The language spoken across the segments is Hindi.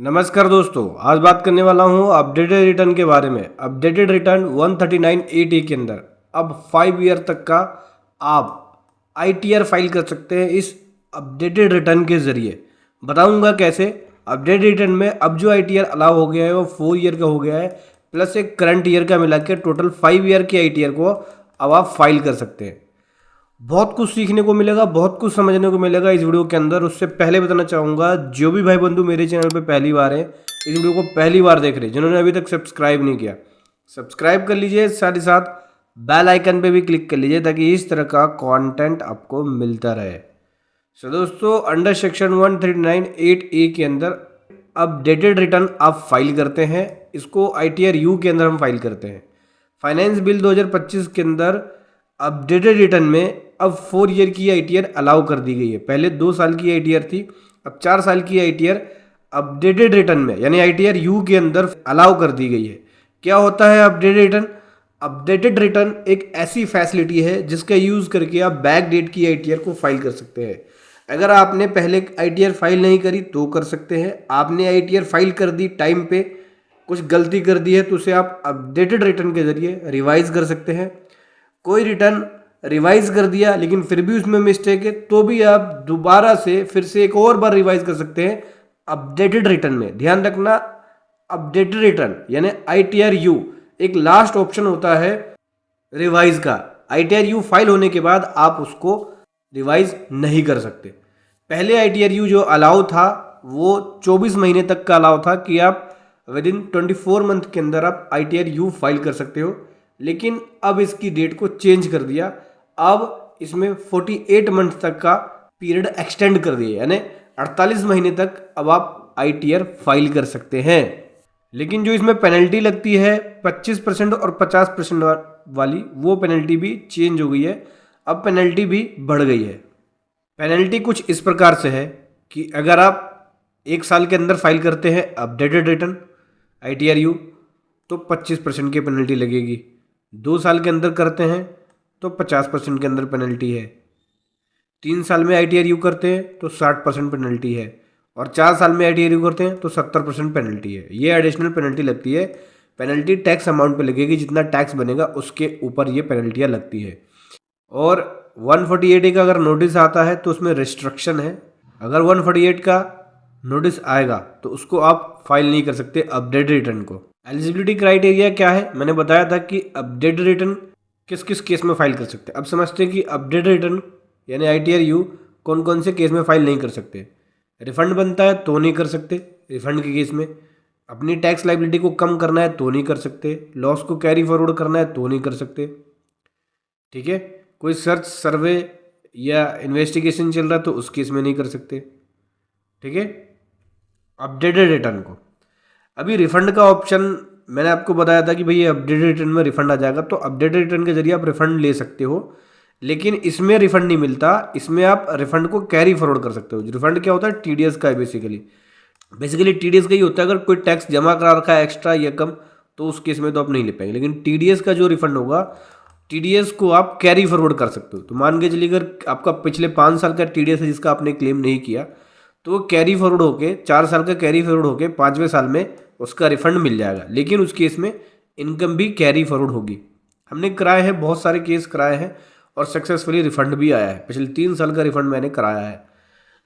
नमस्कार दोस्तों, आज बात करने वाला हूँ अपडेटेड रिटर्न के बारे में। अपडेटेड रिटर्न 139A के अंदर अब 5 ईयर तक का आप आईटीआर फाइल कर सकते हैं इस अपडेटेड रिटर्न के ज़रिए। बताऊंगा कैसे। अपडेटेड रिटर्न में अब जो आईटीआर अलाउ हो गया है वो 4 ईयर का हो गया है, प्लस एक करंट ईयर का मिला के टोटल 5 ईयर के आईटीआर को अब आप फाइल कर सकते हैं। बहुत कुछ सीखने को मिलेगा, बहुत कुछ समझने को मिलेगा इस वीडियो के अंदर। उससे पहले बताना चाहूँगा, जो भी भाई बंधु मेरे चैनल पे पहली बार है, इस वीडियो को पहली बार देख रहे हैं, जिन्होंने अभी तक सब्सक्राइब नहीं किया, सब्सक्राइब कर लीजिए। साथ ही साथ बेल आइकन पे भी क्लिक कर लीजिए ताकि इस तरह का कंटेंट आपको मिलता रहे। सो दोस्तों, अंडर सेक्शन 139(8)(a) के अंदर अपडेटेड रिटर्न आप फाइल करते हैं। इसको आईटीआर यू के अंदर हम फाइल करते हैं। फाइनेंस बिल 2025 के अंदर अपडेटेड रिटर्न में अब 4 ईयर की आईटीआर अलाउ कर दी गई है। पहले 2 साल की आईटीआर थी, अब 4 साल की आईटीआर अपडेटेड रिटर्न में यानी आईटीआर यू के अंदर अलाउ कर दी गई है। क्या होता है अपडेटेड रिटर्न? अपडेटेड रिटर्न एक ऐसी फैसिलिटी है जिसका यूज़ करके आप बैक डेट की आईटीआर को फाइल कर सकते हैं। अगर आपने पहले आईटीआर फाइल नहीं करी तो कर सकते हैं। आपने आईटीआर फाइल कर दी, टाइम पे कुछ गलती कर दी है, तो उसे आप अपडेटेड रिटर्न के जरिए रिवाइज कर सकते हैं। कोई रिटर्न रिवाइज कर दिया लेकिन फिर भी उसमें मिस्टेक है, तो भी आप दोबारा से फिर से एक और बार रिवाइज कर सकते हैं अपडेटेड रिटर्न में। ध्यान रखना, अपडेटेड रिटर्न यानी आईटीआर यू एक लास्ट ऑप्शन होता है रिवाइज का। आईटीआर यू फाइल होने के बाद आप उसको रिवाइज नहीं कर सकते। पहले आईटीआर यू जो अलाउ था वो 24 महीने तक का अलाउ था कि आप विद इन 24 मंथ के अंदर आप आईटीआर यू फाइल कर सकते हो, लेकिन अब इसकी डेट को चेंज कर दिया। अब इसमें 48 मंथ तक का पीरियड एक्सटेंड कर दिया, यानी 48 महीने तक अब आप आईटीआर फाइल कर सकते हैं। लेकिन जो इसमें पेनल्टी लगती है 25% और 50% वाली, वो पेनल्टी भी चेंज हो गई है। अब पेनल्टी भी बढ़ गई है। पेनल्टी कुछ इस प्रकार से है कि अगर आप 1 साल के अंदर फाइल करते हैं अपडेटेड रिटर्न आईटीआर यू तो 25% की पेनल्टी लगेगी। 2 साल के अंदर करते हैं तो 50% के अंदर पेनल्टी है। 3 साल में आईटीआर यू करते हैं तो 60% पेनल्टी है, और 4 साल में आईटीआर यू करते हैं तो 70% पेनल्टी है। ये एडिशनल पेनल्टी लगती है। पेनल्टी टैक्स अमाउंट पे लगेगी, जितना टैक्स बनेगा उसके ऊपर ये पेनल्टियाँ लगती है। और 148A का अगर नोटिस आता है तो उसमें रिस्ट्रिक्शन है। अगर 148 का नोटिस आएगा तो उसको आप फाइल नहीं कर सकते अपडेटेड रिटर्न को। एलिजिबिलिटी क्राइटेरिया क्या है? मैंने बताया था कि अपडेटेड रिटर्न किस किस केस में फाइल कर सकते हैं। अब समझते हैं कि अपडेटेड रिटर्न यानी आईटीआर यू कौन कौन से केस में फाइल नहीं कर सकते। रिफंड बनता है तो नहीं कर सकते रिफंड के केस में। अपनी टैक्स लाइबिलिटी को कम करना है तो नहीं कर सकते। लॉस को कैरी फॉरवर्ड करना है तो नहीं कर सकते। ठीक है। कोई सर्च सर्वे या इन्वेस्टिगेशन चल रहा है तो उस केस में नहीं कर सकते। ठीक है। अपडेटेड रिटर्न को अभी रिफंड का ऑप्शन मैंने आपको बताया था कि भाई ये अपडेटेड रिटर्न में रिफंड आ जाएगा, तो अपडेटेड रिटर्न के जरिए आप रिफंड ले सकते हो। लेकिन इसमें रिफंड नहीं मिलता, इसमें आप रिफंड को कैरी फॉरवर्ड कर सकते हो। रिफंड क्या होता है? टीडीएस का है बेसिकली टीडीएस का ही होता है। अगर कोई टैक्स जमा करा रखा है एक्स्ट्रा या कम, तो उस केस में तो आप नहीं ले पाएंगे। लेकिन टीडीएस का जो रिफंड होगा, टीडीएस को आप कैरी फॉरवर्ड कर सकते हो। तो मान के चलिए अगर आपका पिछले 5 साल का टीडीएस है जिसका आपने क्लेम नहीं किया, तो वो कैरी फॉरवर्ड होके 4 साल का कैरी फॉरवर्ड होके 5वें साल में उसका रिफंड मिल जाएगा। लेकिन उस केस में इनकम भी कैरी फॉरवर्ड होगी। हमने कराए हैं, बहुत सारे केस कराए हैं और सक्सेसफुली रिफंड भी आया है। पिछले 3 साल का रिफंड मैंने कराया है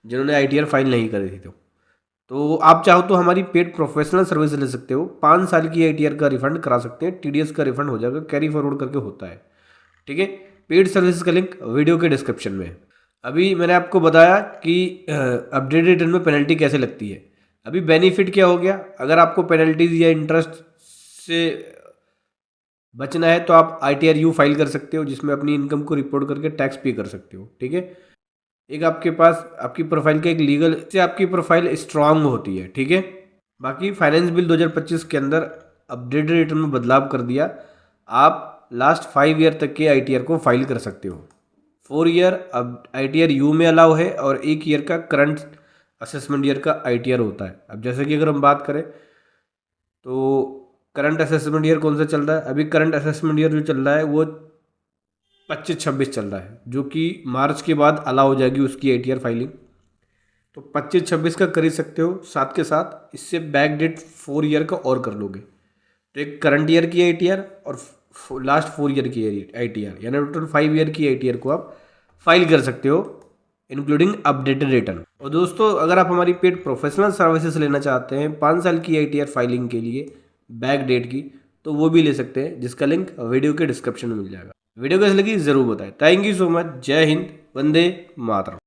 जिन्होंने आईटीआर फाइल नहीं करी थी। तो आप चाहो तो हमारी पेड प्रोफेशनल सर्विस ले सकते हो। 5 साल की आईटीआर का रिफंड करा सकते हैं। टीडीएस का रिफंड हो जाएगा, कैरी फॉरवर्ड करके होता है। ठीक है। पेड सर्विस का लिंक वीडियो के डिस्क्रिप्शन में है। अभी मैंने आपको बताया कि अपडेटेड रिटर्न में पेनल्टी कैसे लगती है। अभी बेनिफिट क्या हो गया? अगर आपको पेनल्टीज या इंटरेस्ट से बचना है तो आप आईटीआर यू फाइल कर सकते हो, जिसमें अपनी इनकम को रिपोर्ट करके टैक्स पे कर सकते हो। ठीक है। एक आपके पास आपकी प्रोफाइल का एक लीगल से आपकी प्रोफाइल स्ट्रांग होती है। ठीक है। बाकी फाइनेंस बिल 2025 के अंदर अपडेटेड रिटर्न में बदलाव कर दिया। आप लास्ट 5 ईयर तक के आईटीआर को फाइल कर सकते हो। 4 ईयर अब आईटीआर यू में अलाउ है और 1 ईयर का करंट असेसमेंट ईयर का आईटीआर होता है। अब जैसे कि अगर हम बात करें तो करंट असेसमेंट ईयर कौन सा चल रहा है? अभी करंट असेसमेंट ईयर जो चल रहा है वो 25-26 चल रहा है, जो कि मार्च के बाद अलाउ हो जाएगी उसकी आईटीआर फाइलिंग। तो 25-26 का कर ही सकते हो, साथ के साथ इससे बैक डेट 4 ईयर का और कर लोगे। तो एक करंट ईयर की ITR और लास्ट 4 ईयर की ITR, यानी टोटल 5 ईयर की ITR को आप फाइल कर सकते हो, इंक्लूडिंग अपडेटेड रिटर्न। और दोस्तों, अगर आप हमारी पेड प्रोफेशनल सर्विसेज लेना चाहते हैं 5 साल की ITR फाइलिंग के लिए बैक डेट की, तो वो भी ले सकते हैं, जिसका लिंक वीडियो के डिस्क्रिप्शन में मिल जाएगा। वीडियो कैसी लगी ज़रूर बताएं। Thank you so much. जय हिंद, वंदे मातरम।